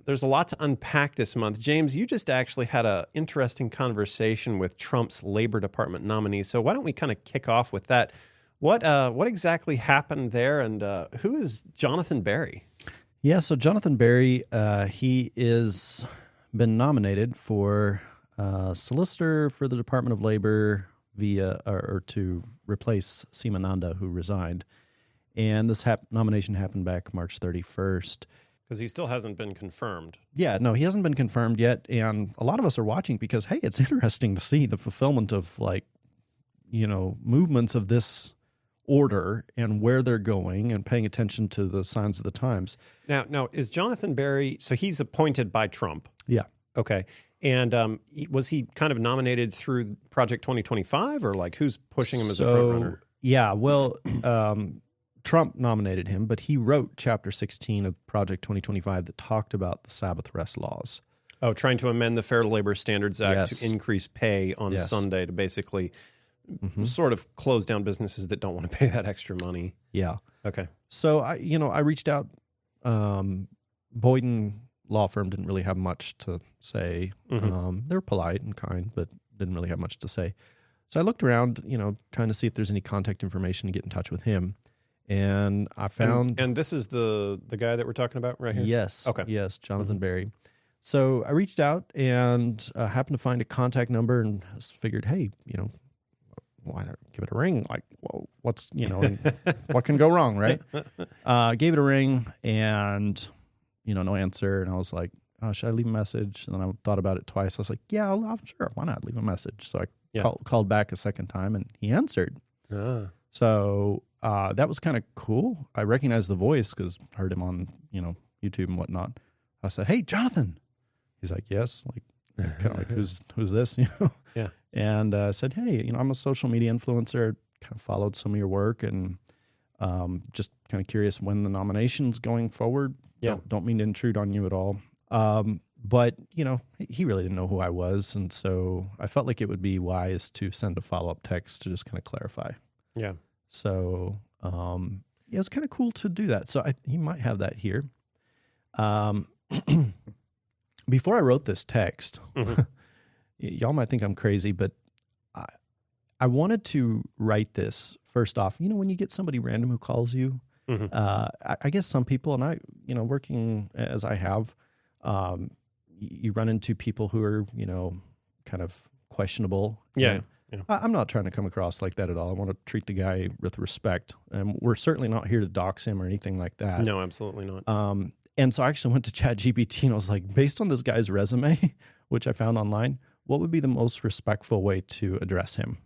There's a lot to unpack this month. James, you just actually had an interesting conversation with Trump's Labor Department nominee. So why don't we kind of kick off with that? What exactly happened there, and who is Jonathan Berry? Yeah, so Jonathan Berry, he is been nominated for solicitor for the Department of Labor or to replace Simananda, who resigned. And this nomination happened back March 31st. Because he still hasn't been confirmed. Yeah, no, he hasn't been confirmed yet. And a lot of us are watching because, hey, it's interesting to see the fulfillment of, movements of this order and where they're going and paying attention to the signs of the times. Now, is Jonathan Berry, so he's appointed by Trump? Yeah. Okay. And was he kind of nominated through Project 2025, or like who's pushing him as a front runner? Yeah, well, Trump nominated him, but he wrote Chapter 16 of Project 2025 that talked about the Sabbath rest laws. Oh, trying to amend the Fair Labor Standards Act to increase pay on Sunday to basically sort of close down businesses that don't want to pay that extra money. Yeah. Okay. So I reached out. Boyden Law Firm didn't really have much to say. They were polite and kind, but didn't really have much to say. So I looked around, trying to see if there's any contact information to get in touch with him. And I found... And this is the guy that we're talking about right here? Yes. Okay. Yes, Jonathan Berry. So I reached out and happened to find a contact number and figured, hey, why not give it a ring? Like, well, what's, what can go wrong, right? Gave it a ring and, no answer. And I was like, oh, should I leave a message? And then I thought about it twice. I was like, yeah, sure. Why not leave a message? So I called back a second time and he answered. So that was kind of cool. I recognized the voice because I heard him on, YouTube and whatnot. I said, hey, Jonathan. He's like, yes. Like, kind of like, who's this? Yeah. And I said, hey, I'm a social media influencer. Kind of followed some of your work and just kind of curious when the nomination's going forward. Yeah. Don't mean to intrude on you at all. But, he really didn't know who I was. And so I felt like it would be wise to send a follow-up text to just kind of clarify. Yeah. So it was kind of cool to do that. So he might have that here. Before I wrote this text, y'all might think I'm crazy, but I wanted to write this first off. When you get somebody random who calls you, I guess some people, and I, working as I have, you run into people who are, kind of questionable. Yeah. I'm not trying to come across like that at all. I want to treat the guy with respect. And we're certainly not here to dox him or anything like that. No, absolutely not. And so I actually went to ChatGPT and I was like, based on this guy's resume, which I found online, what would be the most respectful way to address him?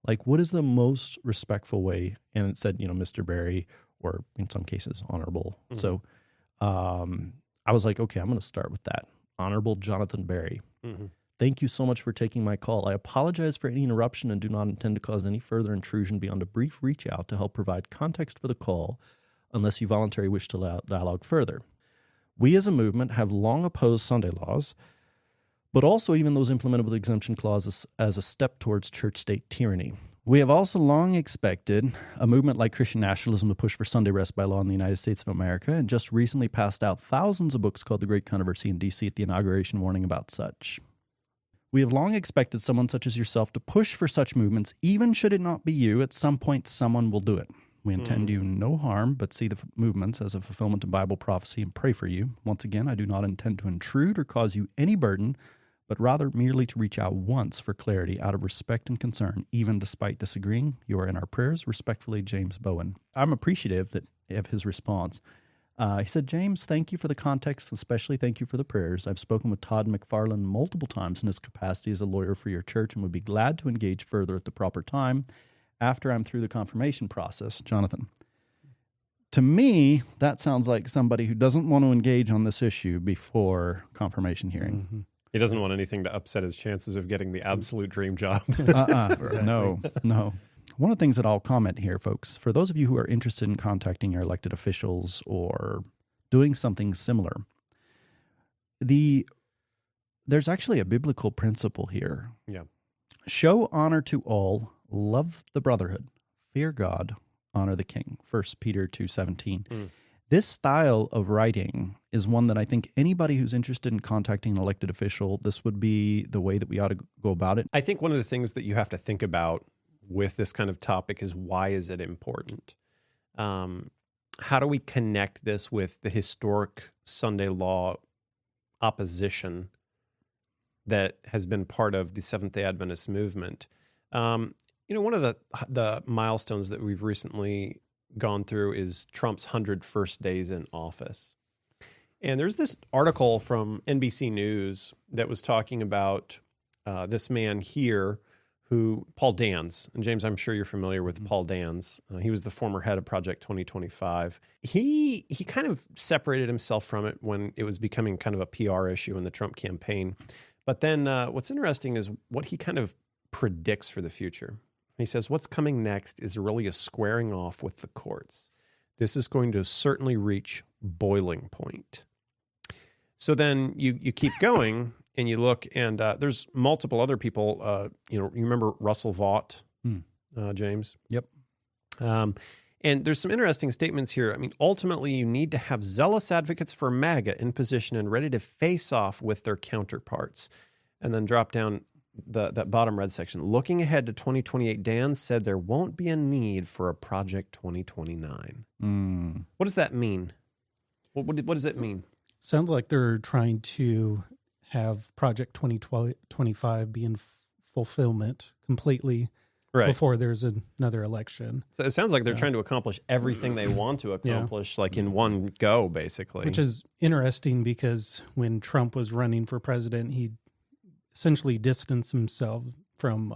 Like, what is the most respectful way? And it said, Mr. Berry, or in some cases, honorable. So I was like, okay, I'm going to start with that. Honorable Jonathan Berry. Thank you so much for taking my call. I apologize for any interruption and do not intend to cause any further intrusion beyond a brief reach out to help provide context for the call, unless you voluntarily wish to dialogue further. We as a movement have long opposed Sunday laws, but also even those implemented with exemption clauses as a step towards church-state tyranny. We have also long expected a movement like Christian nationalism to push for Sunday rest by law in the United States of America, and just recently passed out thousands of books called The Great Controversy in D.C. at the inauguration warning about such. We have long expected someone such as yourself to push for such movements, even should it not be you. At some point, someone will do it. We intend you no harm, but see the movements as a fulfillment of Bible prophecy and pray for you. Once again, I do not intend to intrude or cause you any burden, but rather merely to reach out once for clarity out of respect and concern, even despite disagreeing. You are in our prayers. Respectfully, James Bowen. I'm appreciative of his response. He said, James, thank you for the context, especially thank you for the prayers. I've spoken with Todd McFarland multiple times in his capacity as a lawyer for your church and would be glad to engage further at the proper time after I'm through the confirmation process. Jonathan. To me, that sounds like somebody who doesn't want to engage on this issue before confirmation hearing. He doesn't want anything to upset his chances of getting the absolute dream job. Exactly. No. One of the things that I'll comment here, folks, for those of you who are interested in contacting your elected officials or doing something similar, there's actually a biblical principle here. Yeah. Show honor to all, love the brotherhood, fear God, honor the king. 1 Peter 2:17. This style of writing is one that I think anybody who's interested in contacting an elected official, this would be the way that we ought to go about it. I think one of the things that you have to think about with this kind of topic is, why is it important? How do we connect this with the historic Sunday law opposition that has been part of the Seventh-day Adventist movement? One of the milestones that we've recently gone through is Trump's 100 first days in office. And there's this article from NBC News that was talking about this man here, Paul Dans. And James, I'm sure you're familiar with Paul Dans. He was the former head of Project 2025. He kind of separated himself from it when it was becoming kind of a PR issue in the Trump campaign. But then what's interesting is what he kind of predicts for the future. He says, what's coming next is really a squaring off with the courts. This is going to certainly reach boiling point. So then you keep going and you look, and there's multiple other people. You remember Russell Vought, James? Yep. And there's some interesting statements here. I mean, ultimately, you need to have zealous advocates for MAGA in position and ready to face off with their counterparts. And then drop down that bottom red section. Looking ahead to 2028, Dan said there won't be a need for a Project 2029. What does that mean? What does it mean? Sounds like they're trying to have Project 2025 be in fulfillment completely before there's another election. So it sounds like they're trying to accomplish everything they want to accomplish, like in one go, basically. Which is interesting because when Trump was running for president, he essentially distanced himself from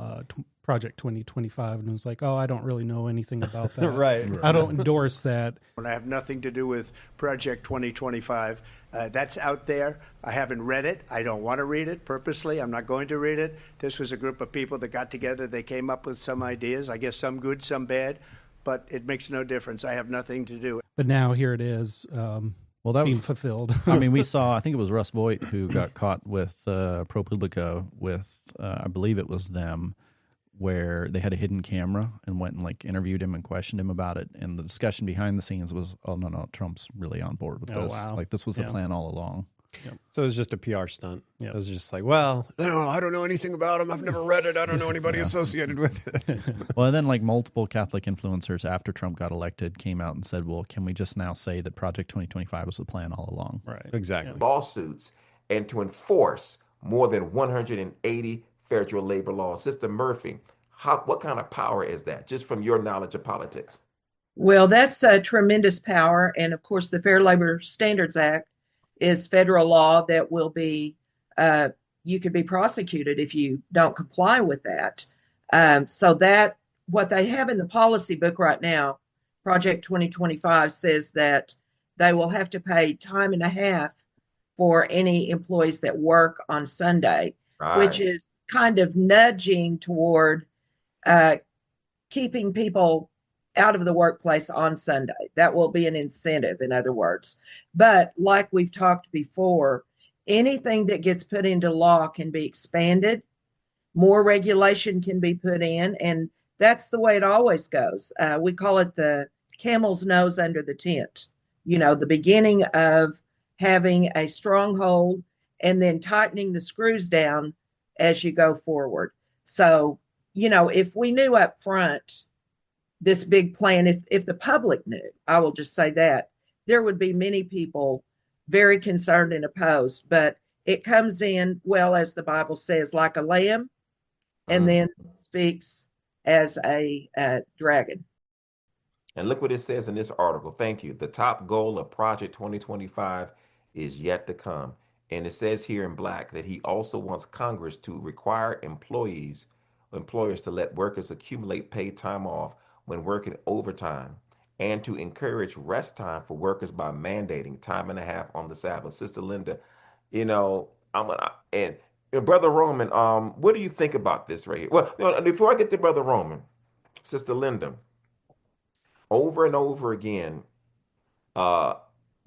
Project 2025 and was like, oh, I don't really know anything about that. Right. I don't endorse that. And I have nothing to do with Project 2025. That's out there. I haven't read it. I don't want to read it purposely. I'm not going to read it. This was a group of people that got together. They came up with some ideas, I guess some good, some bad, but it makes no difference. I have nothing to do. But now here it is being fulfilled. I mean, we saw, I think it was Russ Voigt who got caught with ProPublica with, I believe it was them, where they had a hidden camera and went and interviewed him and questioned him about it. And the discussion behind the scenes was, oh, no, Trump's really on board with this. Wow. This was the plan all along. Yep. So it was just a PR stunt. Yep. It was just like, well, I don't know anything about him. I've never read it. I don't know anybody associated with it. Well, and then multiple Catholic influencers after Trump got elected came out and said, well, can we just now say that Project 2025 was the plan all along? Right. Exactly. Lawsuits and to enforce more than 180 federal labor laws. Sister Murphy, what kind of power is that, just from your knowledge of politics? Well, that's a tremendous power. And of course, the Fair Labor Standards Act is federal law that will be, you could be prosecuted if you don't comply with that. So that what they have in the policy book right now, Project 2025, says that they will have to pay time and a half for any employees that work on Sunday, which is kind of nudging toward keeping people out of the workplace on Sunday. That will be an incentive, in other words. But like we've talked before, anything that gets put into law can be expanded. More regulation can be put in, and that's the way it always goes. We call it the camel's nose under the tent. The beginning of having a stronghold and then tightening the screws down as you go forward. So, if we knew up front this big plan, if the public knew, I will just say that, there would be many people very concerned and opposed. But it comes in, well, as the Bible says, like a lamb, and then speaks as a dragon. And look what it says in this article. Thank you. The top goal of Project 2025 is yet to come. And it says here in black that he also wants Congress to require employers to let workers accumulate paid time off when working overtime, and to encourage rest time for workers by mandating time and a half on the Sabbath. Sister Linda, and Brother Roman, what do you think about this right here? Well, before I get to Brother Roman, Sister Linda, over and over again,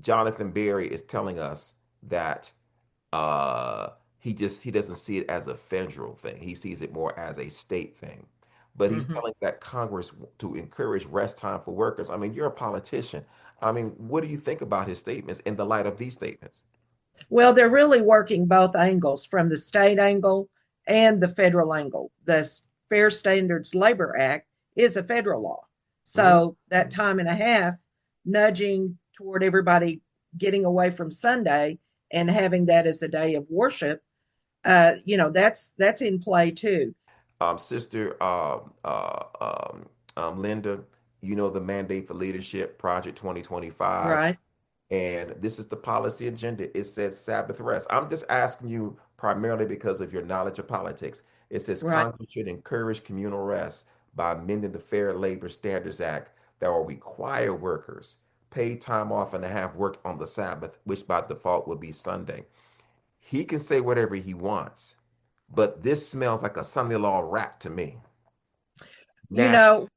Jonathan Berry is telling us that he doesn't see it as a federal thing. He sees it more as a state thing. but he's Mhm. telling that Congress to encourage rest time for workers. I mean, you're a politician. I mean, what do you think about his statements in the light of these statements? Well, they're really working both angles from the state angle and the federal angle. The Fair Standards Labor Act is a federal law. Mhm. So that time and a half nudging toward everybody getting away from Sunday and having that as a day of worship, that's in play too. Sister Linda, you know the Mandate for Leadership Project 2025. Right, And this is the policy agenda. It says Sabbath rest. I'm just asking you primarily because of your knowledge of politics. It says right. Congress should encourage communal rest by amending the Fair Labor Standards Act that will require workers paid time off and to have work on the Sabbath, which by default would be Sunday. He can say whatever he wants, but this smells like a Sunday law rap to me. You Now, know,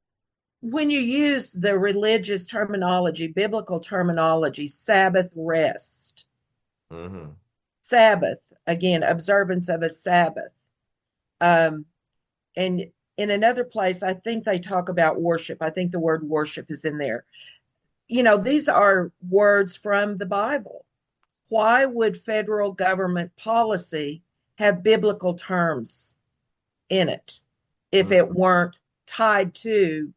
when you use the religious terminology, biblical terminology, Sabbath rest, mhm. Sabbath, again, observance of a Sabbath. Um, and in another place, I think they talk about worship. I think the word worship is in there. These are words from the Bible. Why would federal government policy have biblical terms in it if it weren't tied to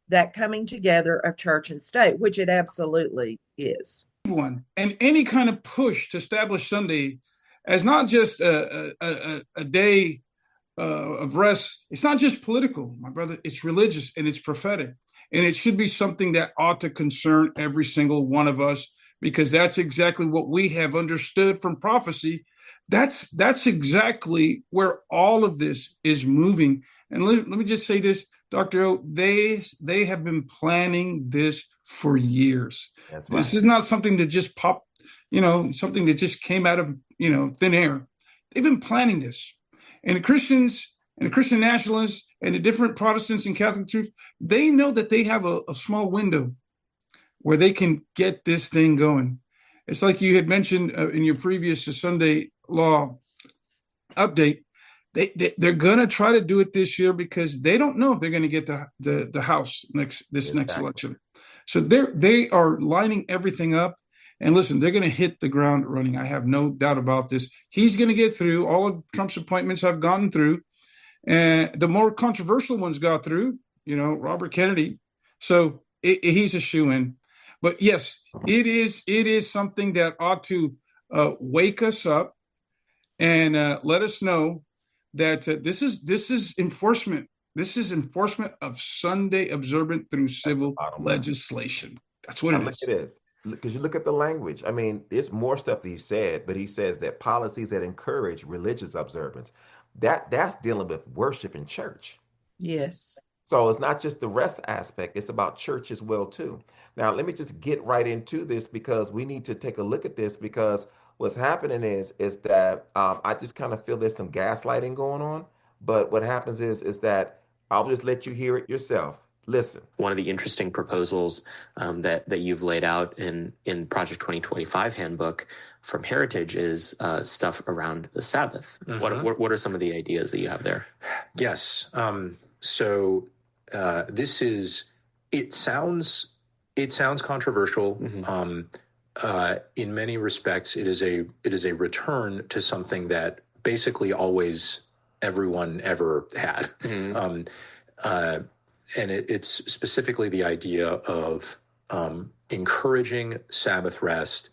that coming together of church and state, which it absolutely is? One and any kind of push to establish Sunday as not just a day of rest. It's not just political, my brother. It's religious and it's prophetic. And it should be something that ought to concern every single one of us, because that's exactly what we have understood from prophecy. That's exactly where all of this is moving. And let me just say this, Dr. O, they have been planning this for years. That's This right. is not something that just popped, something that just came out of, thin air. They've been planning this. And the Christians and the Christian nationalists and the different Protestants and Catholic troops, they know that they have a small window where they can get this thing going. It's like you had mentioned in your previous Sunday law update. They're going to try to do it this year because they don't know if they're going to get the House next Exactly. election. So they are lining everything up. And listen, they're going to hit the ground running. I have no doubt about this. He's going to get through. All of Trump's appointments have gone through. And the more controversial ones got through, Robert Kennedy. So he's a shoo-in. But yes, it is something that ought to wake us up and let us know that this is enforcement. This is enforcement of Sunday observant through civil legislation. That's what it is. It is. Because you look at the language. I mean, there's more stuff that he said, but he says that policies that encourage religious observance, that's dealing with worship in church. Yes. So it's not just the rest aspect, it's about church as well too. Now, let me just get right into this because we need to take a look at this because what's happening is that I just kind of feel there's some gaslighting going on. But what happens is that I'll just let you hear it yourself. Listen. One of the interesting proposals that you've laid out in Project 2025 handbook from Heritage is stuff around the Sabbath. Mhm. What are some of the ideas that you have there? Yes. So this is. It sounds controversial. In many respects, it is a return to something that basically always everyone ever had. And it's specifically the idea of encouraging Sabbath rest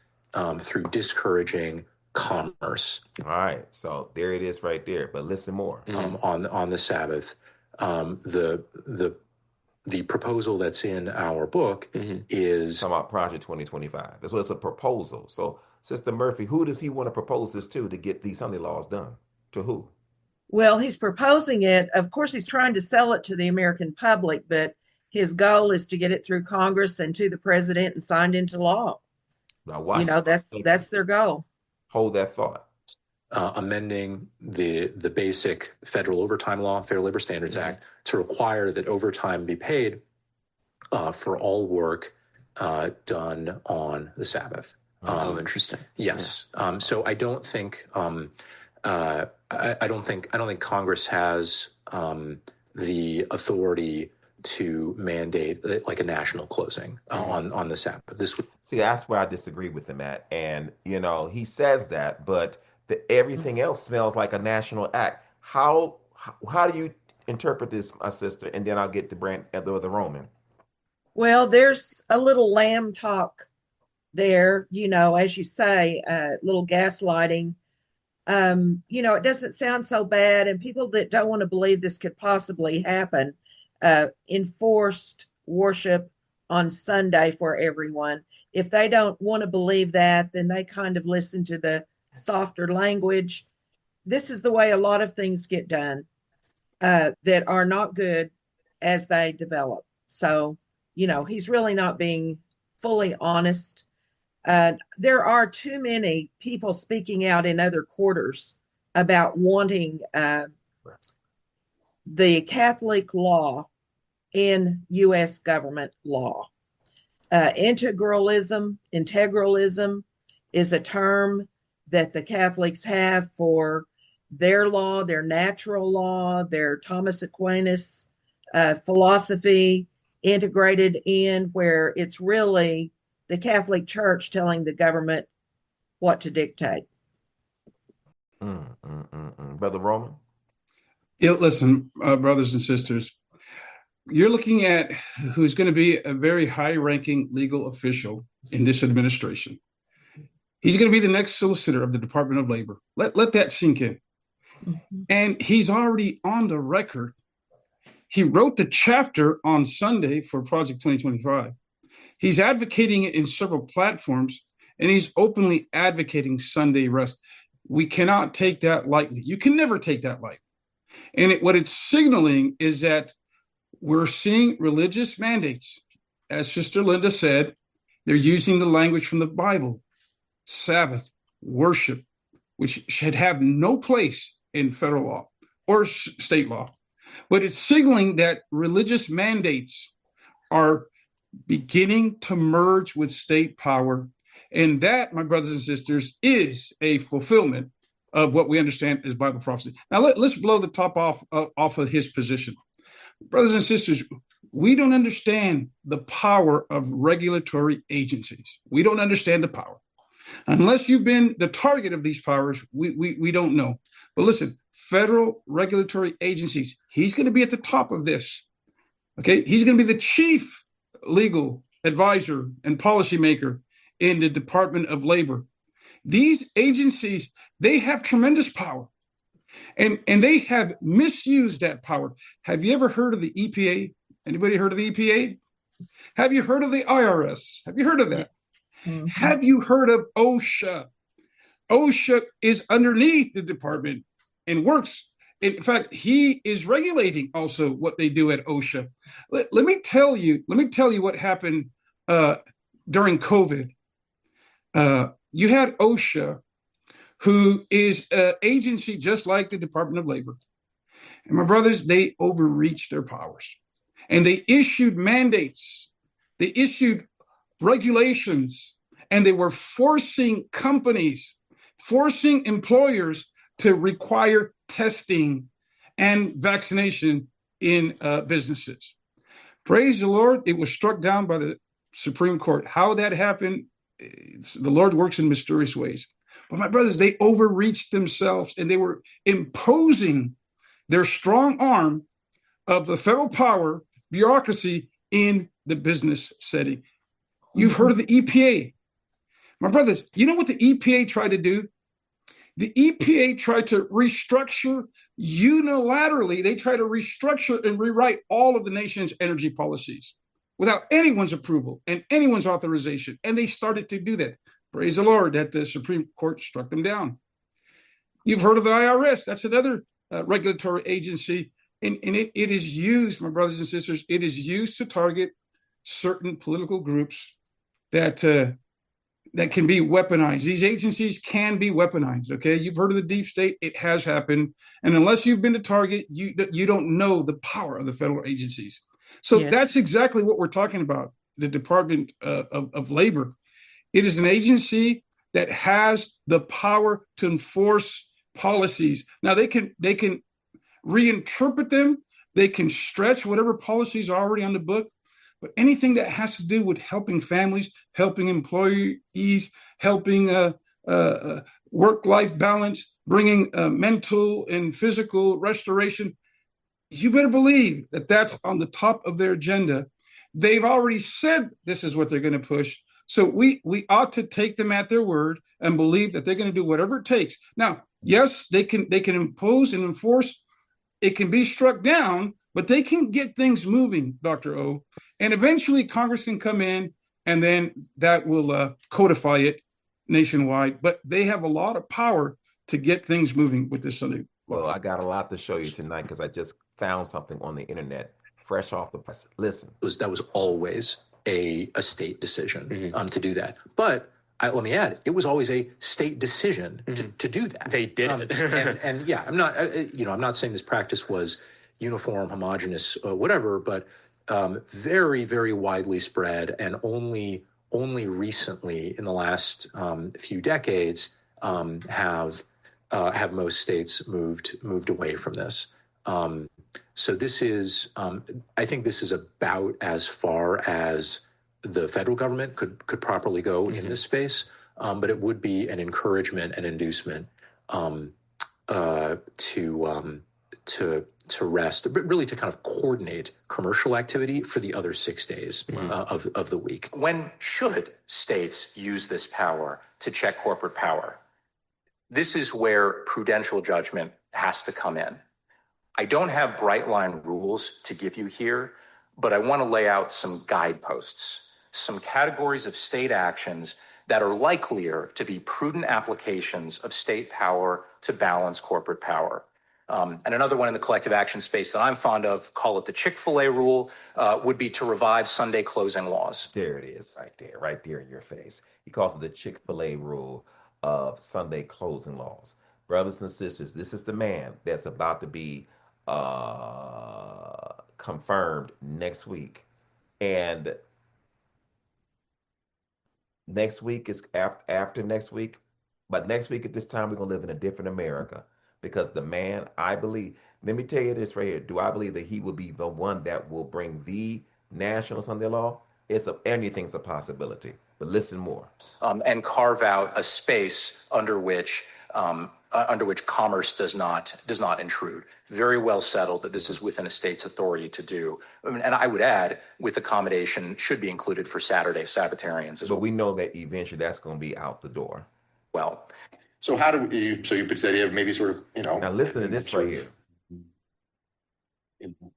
through discouraging commerce. All right, so there it is right there. But listen more. On the Sabbath. The proposal that's in our book is talking about Project 2025. That's what it's a proposal. So, Sister Murphy, who does he want to propose this to get these Sunday laws done? To who? Well, he's proposing it. Of course, he's trying to sell it to the American public, but his goal is to get it through Congress and to the president and signed into law. Now, watch. That's their goal. Hold that thought. Amending the basic federal overtime law, Fair Labor Standards Act, to require that overtime be paid for all work done on the Sabbath. Interesting. Yes. Yeah. So I don't think I don't think Congress has the authority to mandate like a national closing on the Sabbath. See, that's where I disagree with him at. And, he says that, but everything else smells like a national act. How do you interpret this, my sister? And then I'll get to the Roman. Well, there's a little lamb talk there, as you say, little gaslighting. It doesn't sound so bad. And people that don't want to believe this could possibly happen, enforced worship on Sunday for everyone. If they don't want to believe that, then they kind of listen to the softer language. This is the way a lot of things get done that are not good as they develop. So, he's really not being fully honest. There are too many people speaking out in other quarters about wanting the Catholic law in U.S. government law. Integralism is a term that the Catholics have for their law, their natural law, their Thomas Aquinas philosophy integrated in, where it's really the Catholic Church telling the government what to dictate. Brother Roman? Yeah, listen, brothers and sisters, you're looking at who's going to be a very high-ranking legal official in this administration. He's going to be the next solicitor of the Department of Labor. Let that sink in. Mm-hmm. And he's already on the record. He wrote the chapter on Sunday for Project 2025. He's advocating it in several platforms, and he's openly advocating Sunday rest. We cannot take that lightly. You can never take that lightly. And what it's signaling is that we're seeing religious mandates. As Sister Linda said, they're using the language from the Bible, Sabbath, worship, which should have no place in federal law or state law. But it's signaling that religious mandates are beginning to merge with state power. And that, my brothers and sisters, is a fulfillment of what we understand as Bible prophecy. Now, let's blow the top off of his position. Brothers and sisters, we don't understand the power of regulatory agencies. We don't understand the power. Unless you've been the target of these powers, we don't know. But listen, federal regulatory agencies, he's going to be at the top of this. Okay, he's going to be the chief legal advisor and policymaker in the Department of Labor. These agencies, they have tremendous power, and they have misused that power. Have you ever heard of the EPA? Anybody heard of the EPA? Have you heard of the IRS? Have you heard of that? Mm-hmm. Have you heard of OSHA? OSHA is underneath the department and works. In fact, he is regulating also what they do at OSHA. Let me tell you what happened during COVID. You had OSHA, who is an agency just like the Department of Labor. And my brothers, they overreached their powers. And they issued mandates. They issued regulations. And they were forcing companies, forcing employers to require testing and vaccination in businesses. Praise the Lord. It was struck down by the Supreme Court. How that happened, the Lord works in mysterious ways. But my brothers, they overreached themselves, and they were imposing their strong arm of the federal power bureaucracy in the business setting. You've heard of the EPA. My brothers, you know what the EPA tried to do? The EPA tried to restructure unilaterally. They tried to restructure and rewrite all of the nation's energy policies without anyone's approval and anyone's authorization. And they started to do that. Praise the Lord that the Supreme Court struck them down. You've heard of the IRS. That's another regulatory agency. And it is used, my brothers and sisters, it is used to target certain political groups that can be weaponized. These agencies can be weaponized, okay? You've heard of the deep state. It has happened. And unless you've been to target, you don't know the power of the federal agencies. So yes, that's exactly what we're talking about, the Department of Labor. It is an agency that has the power to enforce policies. Now, they can reinterpret them. They can stretch whatever policies are already on the book, but anything that has to do with helping families, helping employees, helping work-life balance, bringing mental and physical restoration, you better believe that that's on the top of their agenda. They've already said this is what they're going to push. So we ought to take them at their word and believe that they're going to do whatever it takes. Now, yes, they can impose and enforce. It can be struck down, but they can get things moving, Dr. O. And eventually Congress can come in and then that will codify it nationwide. But they have a lot of power to get things moving with this Sunday. Well, I got a lot to show you tonight because I just found something on the internet fresh off the press. Listen. That was always a state decision to do that. But let me add, it was always a state decision to do that. They did. And yeah, I'm not saying this practice was uniform, homogenous, whatever, but very, very widely spread, and only recently in the last few decades have most states moved away from this. So this is, I think this is about as far as the federal government could properly go in this space, but it would be an encouragement and inducement to rest, but really to kind of coordinate commercial activity for the other 6 days of the week. When should states use this power to check corporate power? This is where prudential judgment has to come in. I don't have bright line rules to give you here, but I want to lay out some guideposts, some categories of state actions that are likelier to be prudent applications of state power to balance corporate power. And another one in the collective action space that I'm fond of, call it the Chick-fil-A rule, would be to revive Sunday closing laws. There it is, right there in your face. He calls it the Chick-fil-A rule of Sunday closing laws. Brothers and sisters, this is the man that's about to be confirmed next week. And next week is after next week. But next week at this time, we're going to live in a different America. Because the man, I believe, let me tell you this right here. Do I believe that he will be the one that will bring the national Sunday law? Anything's a possibility. But listen more. And carve out a space under which commerce does not intrude. Very well settled that this is within a state's authority to do. And I would add, with accommodation, should be included for Saturday Sabbatarians as well. But we know that eventually that's going to be out the door. Well. So how do you? So you pitch the idea of maybe sort of Now listen to this right here.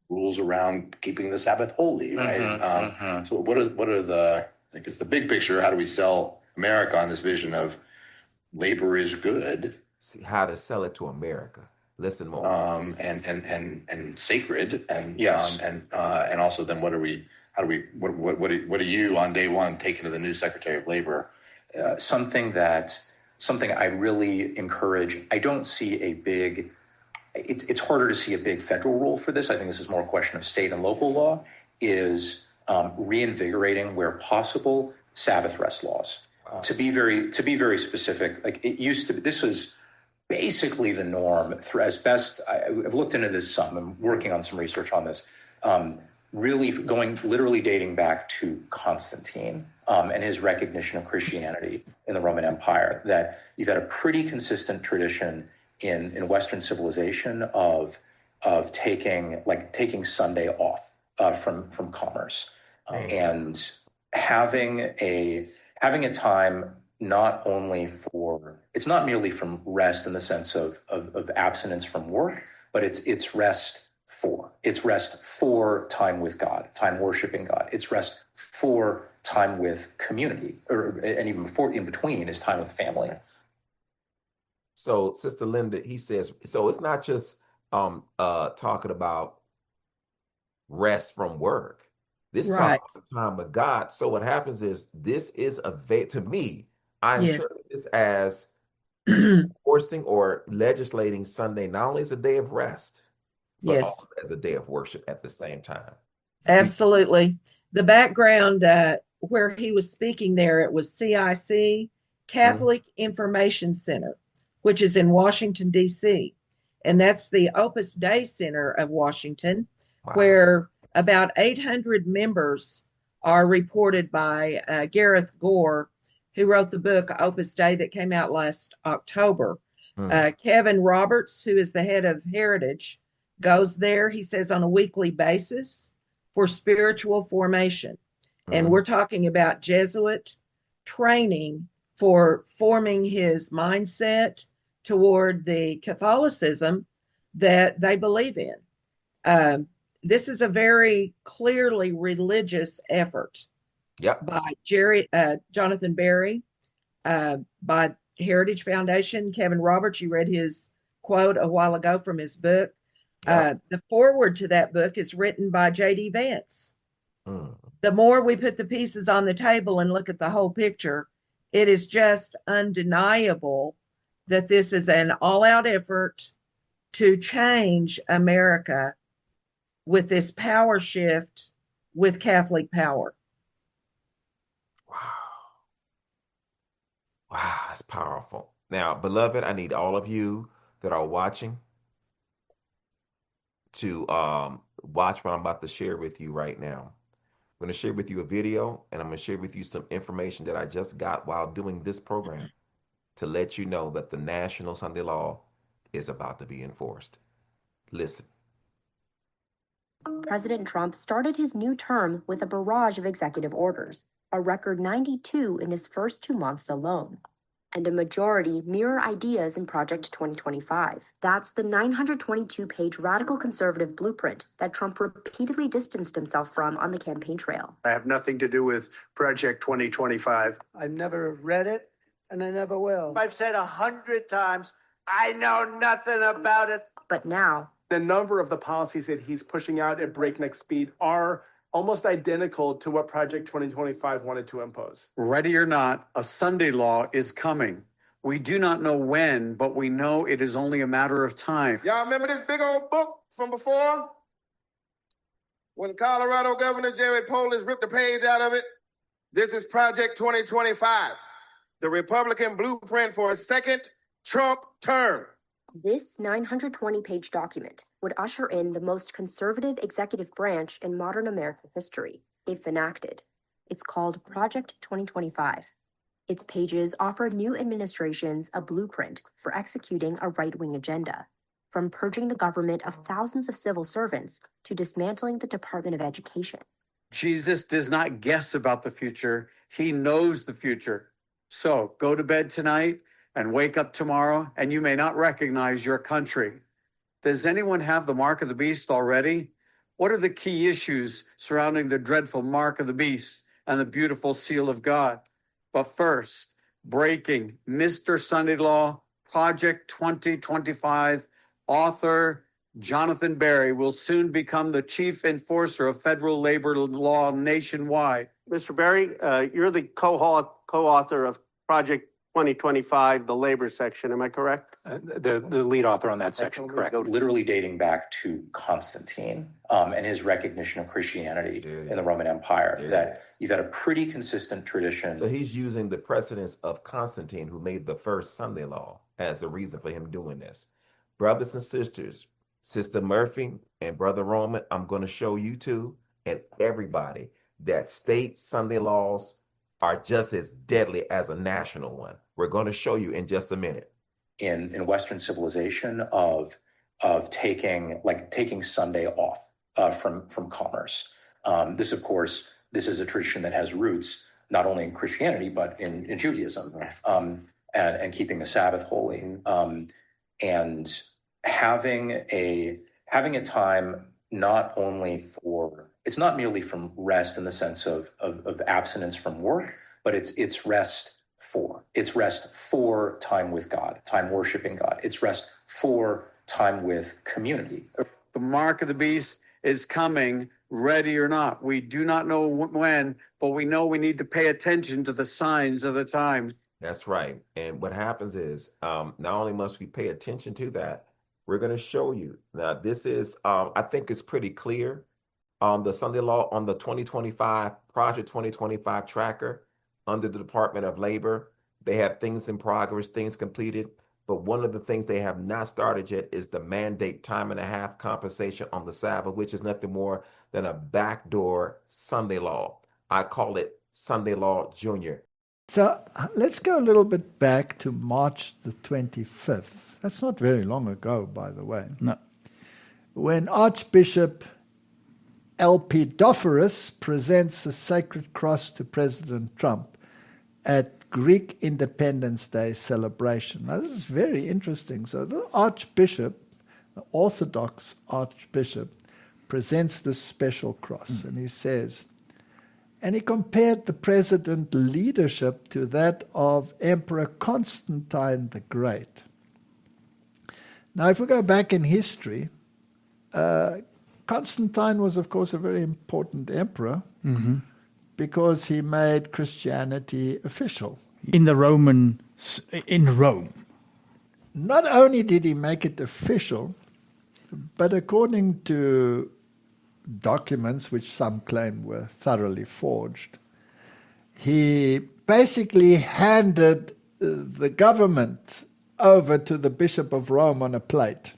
Rules around keeping the Sabbath holy, right? So what are the? I guess the big picture. How do we sell America on this vision of labor is good? See how to sell it to America. Listen more. And sacred, and yes, and also then what are we? How do we? What are you on day one taking to the new Secretary of Labor? Something I really encourage. I don't see a big, it's harder to see a big federal role for this. I think this is more a question of state and local law, is reinvigorating where possible Sabbath rest laws. Wow. To be very specific, like it used to be, this was basically the norm as best, I've looked into this some, I'm working on some research on this, literally dating back to Constantine and his recognition of Christianity in the Roman Empire, that you've had a pretty consistent tradition in Western civilization of taking Sunday off from commerce and having a time not only it's not merely from rest in the sense of abstinence from work, but it's rest for time with God, time worshiping God. It's rest for time with community, and even in between is time with family. So Sister Linda, he says, so it's not just talking about rest from work. This is talking about the time with God. So what happens is this is to me, I interpret this as forcing or legislating Sunday not only as a day of rest, but also as a day of worship at the same time. Absolutely. The background where he was speaking there, it was CIC, Catholic Information Center, which is in Washington, D.C. And that's the Opus Dei Center of Washington. Wow. where about 800 members are reported by Gareth Gore, who wrote the book Opus Dei that came out last October. Kevin Roberts, who is the head of Heritage, goes there, he says, on a weekly basis for spiritual formation. And we're talking about Jesuit training for forming his mindset toward the Catholicism that they believe in. This is a very clearly religious effort by Jonathan Berry, by Heritage Foundation, Kevin Roberts. You read his quote a while ago from his book. The foreword to that book is written by J.D. Vance. The more we put the pieces on the table and look at the whole picture, it is just undeniable that this is an all-out effort to change America with this power shift with Catholic power. Wow. Wow, that's powerful. Now, beloved, I need all of you that are watching to watch what I'm about to share with you right now. I'm going to share with you a video, and I'm going to share with you some information that I just got while doing this program to let you know that the National Sunday Law is about to be enforced. Listen. President Trump started his new term with a barrage of executive orders, a record 92 in his first 2 months alone. And a majority mirror ideas in Project 2025. That's the 922-page radical conservative blueprint that Trump repeatedly distanced himself from on the campaign trail. I have nothing to do with Project 2025. I've never read it, and I never will. I've said 100 times, I know nothing about it. But now, a number of the policies that he's pushing out at breakneck speed are almost identical to what Project 2025 wanted to impose. Ready or not, a Sunday law is coming. We do not know when, but we know it is only a matter of time. Y'all remember this big old book from before? When Colorado Governor Jared Polis ripped a page out of it? This is Project 2025, the Republican blueprint for a second Trump term. this 920-page document would usher in the most conservative executive branch in modern American history, if enacted. It's called Project 2025. Its pages offer new administrations a blueprint for executing a right-wing agenda, from purging the government of thousands of civil servants to dismantling the Department of Education. Jesus does not guess about the future. He knows the future. So go to bed tonight and wake up tomorrow, and you may not recognize your country. Does anyone have the mark of the beast already? What are the key issues surrounding the dreadful mark of the beast and the beautiful seal of God? But first, breaking Mr. Sunday Law, Project 2025, author Jonathan Berry will soon become the chief enforcer of federal labor law nationwide. Mr. Berry, you're the co-author of Project 2025, the labor section. Am I correct? The lead author on that section, correct. Literally dating back to Constantine and his recognition of Christianity in the Roman Empire, that you've had a pretty consistent tradition. So he's using the precedence of Constantine, who made the first Sunday law, as the reason for him doing this. Brothers and sisters, Sister Murphy and Brother Roman, I'm going to show you too, and everybody, that state Sunday laws are just as deadly as a national one. We're going to show you in just a minute. In Western civilization of taking Sunday off from commerce. This, of course, this is a tradition that has roots not only in Christianity but in Judaism, and keeping the Sabbath holy, and having a time not only for, it's not merely from rest in the sense of abstinence from work, but it's rest for. It's rest for time with God, time worshiping God. It's rest for time with community. The mark of the beast is coming, ready or not. We do not know when, but we know we need to pay attention to the signs of the times. That's right. And what happens is, not only must we pay attention to that, we're going to show you. Now, this is, I think it's pretty clear on the Sunday law, on the 2025, Project 2025 tracker under the Department of Labor. They have things in progress, things completed. But one of the things they have not started yet is the mandate time and a half compensation on the Sabbath, which is nothing more than a backdoor Sunday law. I call it Sunday Law Junior. So let's go a little bit back to March the 25th. That's not very long ago, by the way. No. When Archbishop Elpidophorus presents the Sacred Cross to President Trump at Greek Independence Day celebration. Now, this is very interesting. So the Archbishop, the Orthodox Archbishop, presents this special cross, and he says, and he compared the president leadership to that of Emperor Constantine the Great. Now, if we go back in history, Constantine was, of course, a very important emperor because he made Christianity official. In Rome. Not only did he make it official, but according to documents which some claim were thoroughly forged, he basically handed the government over to the Bishop of Rome on a plate.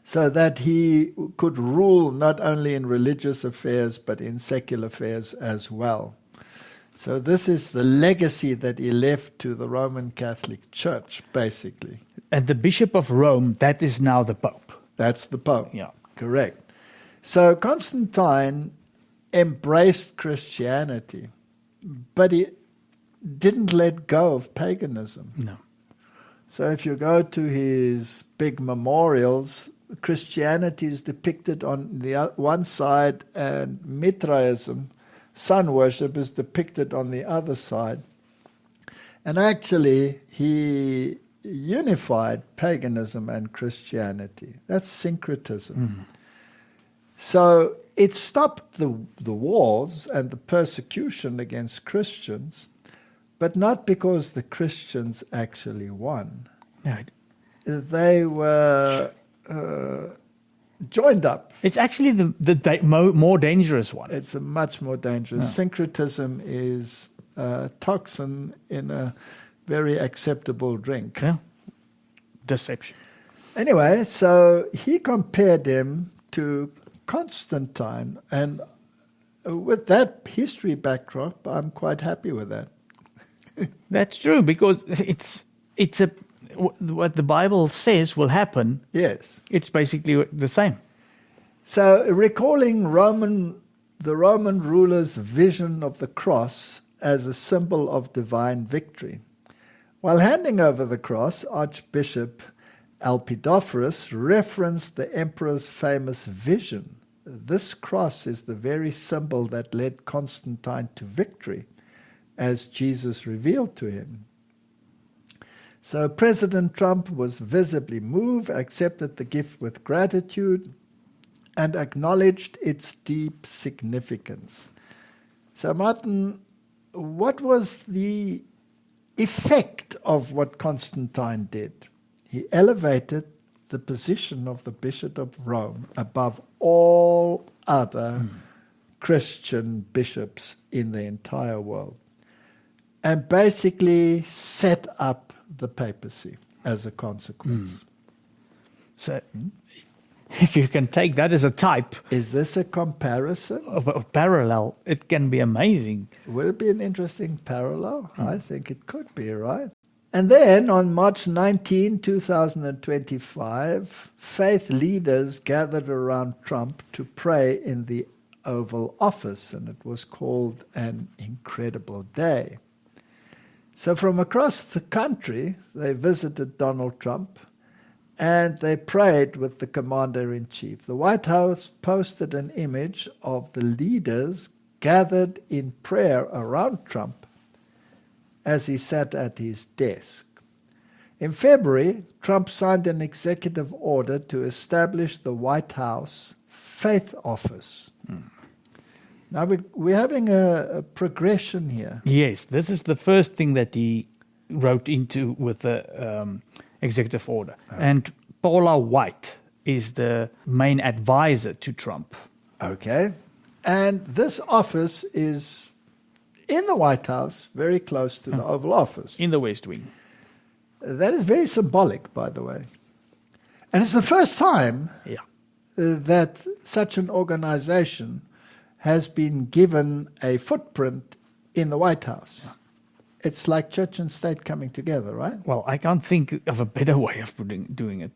So that he could rule not only in religious affairs, but in secular affairs as well. So this is the legacy that he left to the Roman Catholic Church, basically. And the Bishop of Rome, that is now the Pope. That's the Pope. Yeah. Correct. So Constantine embraced Christianity, but he didn't let go of paganism. No. So if you go to his big memorials, Christianity is depicted on the one side and Mithraism, sun worship, is depicted on the other side. And actually, he unified paganism and Christianity. That's syncretism. So it stopped the wars and the persecution against Christians, but not because the Christians actually won. No. They were joined up. It's actually the more dangerous one. It's a much more dangerous. Syncretism is a toxin in a very acceptable drink. Yeah. Deception. Anyway, so he compared him to Constantine, and with that history backdrop, I'm quite happy with that. That's true, because it's what the Bible says will happen. Yes. It's basically the same. So recalling the Roman ruler's vision of the cross as a symbol of divine victory. While handing over the cross, Archbishop Elpidophorus referenced the emperor's famous vision. This cross is the very symbol that led Constantine to victory, as Jesus revealed to him. So President Trump was visibly moved, accepted the gift with gratitude, and acknowledged its deep significance. So Martin, what was the effect of what Constantine did? He elevated the position of the Bishop of Rome above all other Christian bishops in the entire world, and basically set up the papacy as a consequence. So if you can take that as a type. Is this a comparison? A parallel. It can be amazing. Would it be an interesting parallel? I think it could be, right? And then on March 19, 2025, faith leaders gathered around Trump to pray in the Oval Office, and it was called an incredible day. So from across the country, they visited Donald Trump, and they prayed with the commander-in-chief. The White House posted an image of the leaders gathered in prayer around Trump as he sat at his desk. In February, Trump signed an executive order to establish the White House Faith Office. Now we're having a progression here. Yes, this is the first thing that he wrote into with the executive order. And Paula White is the main advisor to Trump. Okay. And this office is in the White House, very close to the Oval Office. In the West Wing. That is very symbolic, by the way. And it's the first time that such an organization has been given a footprint in the White House. It's like church and state coming together, right? Well, I can't think of a better way of doing it.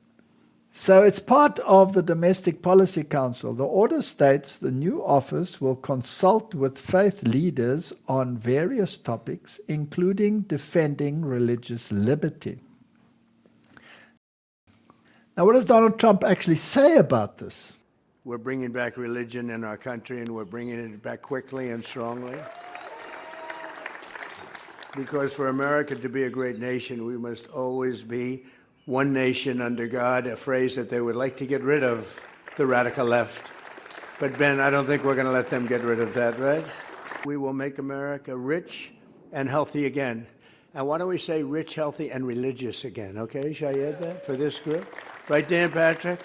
So it's part of the Domestic Policy Council. The order states the new office will consult with faith leaders on various topics, including defending religious liberty. Now, what does Donald Trump actually say about this? We're bringing back religion in our country, and we're bringing it back quickly and strongly. Because for America to be a great nation, we must always be one nation under God, a phrase that they would like to get rid of, the radical left. But Ben, I don't think we're going to let them get rid of that, right? We will make America rich and healthy again. And why don't we say rich, healthy, and religious again, okay? Shall I add that for this group? Right, Dan Patrick?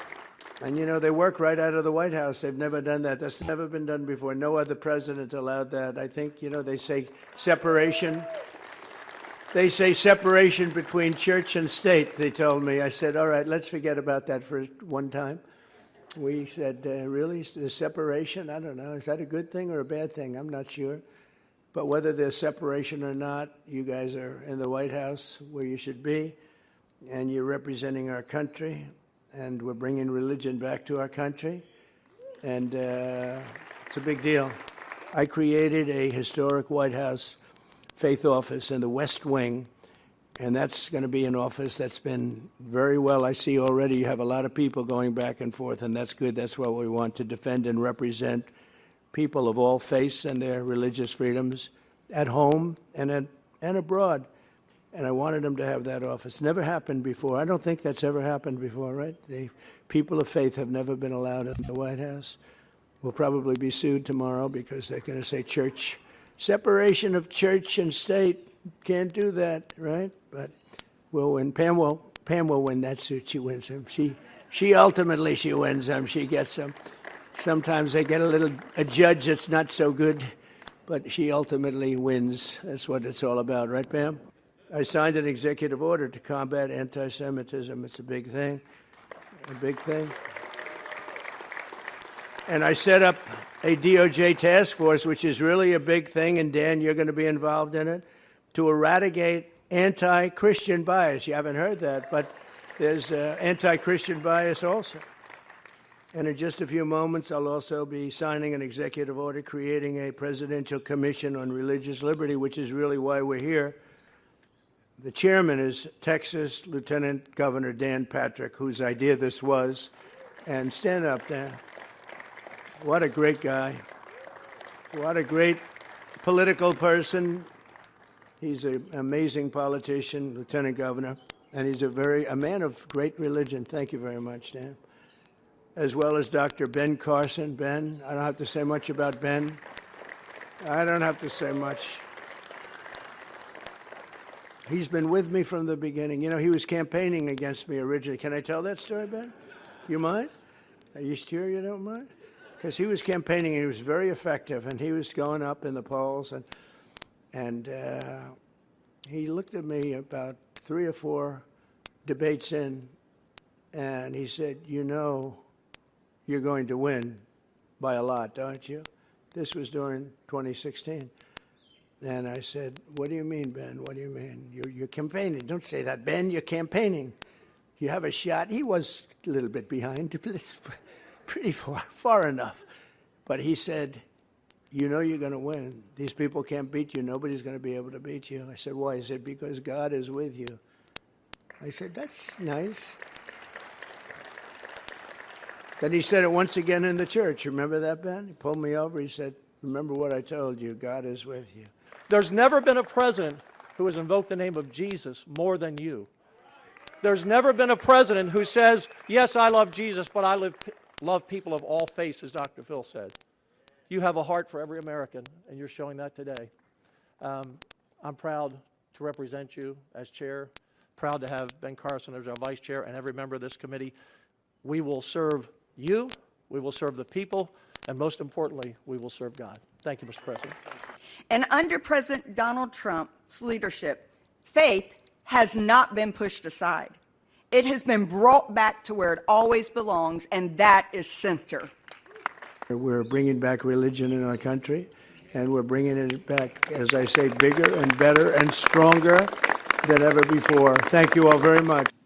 And, you know, they work right out of the White House. They've never done that. That's never been done before. No other president allowed that. I think, you know, they say separation. They say separation between church and state, they told me. I said, all right, let's forget about that for one time. We said, really, the separation? I don't know. Is that a good thing or a bad thing? I'm not sure. But whether there's separation or not, you guys are in the White House where you should be, and you're representing our country, and we're bringing religion back to our country, and it's a big deal. I created a historic White House faith office in the West Wing, and that's going to be an office that's been very well. I see already you have a lot of people going back and forth, and that's good. That's what we want, to defend and represent people of all faiths and their religious freedoms at home and abroad. And I wanted them to have that office. Never happened before. I don't think that's ever happened before, right? The people of faith have never been allowed in the White House. We'll probably be sued tomorrow because they're going to say church. Separation of church and state, can't do that, right? But we'll win. Pam will win that suit. She wins him. She ultimately wins them. She gets them. Sometimes they get a judge that's not so good, but she ultimately wins. That's what it's all about, right, Pam? I signed an executive order to combat anti-Semitism. It's a big thing, a big thing. And I set up a DOJ task force, which is really a big thing, and Dan, you're going to be involved in it, to eradicate anti-Christian bias. You haven't heard that, but there's anti-Christian bias also. And in just a few moments, I'll also be signing an executive order creating a presidential commission on religious liberty, which is really why we're here. The chairman is Texas Lieutenant Governor Dan Patrick, whose idea this was. And stand up, Dan. What a great guy. What a great political person. He's an amazing politician, Lieutenant Governor, and he's a man of great religion. Thank you very much, Dan. As well as Dr. Ben Carson. Ben, I don't have to say much about Ben. I don't have to say much. He's been with me from the beginning. You know, he was campaigning against me originally. Can I tell that story, Ben? You mind? Are you sure you don't mind? Because he was campaigning, and he was very effective, and he was going up in the polls, and he looked at me about 3 or 4 debates in, and he said, you know, you're going to win by a lot, don't you? This was during 2016. And I said, what do you mean, Ben? What do you mean? You're campaigning. Don't say that, Ben. You're campaigning. You have a shot. He was a little bit behind, but it's pretty far enough. But he said, you know you're going to win. These people can't beat you. Nobody's going to be able to beat you. I said, why? He said, because God is with you. I said, that's nice. Then he said it once again in the church. Remember that, Ben? He pulled me over. He said, remember what I told you. God is with you. There's never been a president who has invoked the name of Jesus more than you. There's never been a president who says, yes, I love Jesus, but I love people of all faiths, as Dr. Phil said. You have a heart for every American, and you're showing that today. I'm proud to represent you as chair, proud to have Ben Carson as our vice chair and every member of this committee. We will serve you, we will serve the people, and most importantly, we will serve God. Thank you, Mr. President. And under President Donald Trump's leadership, faith has not been pushed aside. It has been brought back to where it always belongs, and that is center. We're bringing back religion in our country, and we're bringing it back, as I say, bigger and better and stronger than ever before. Thank you all very much.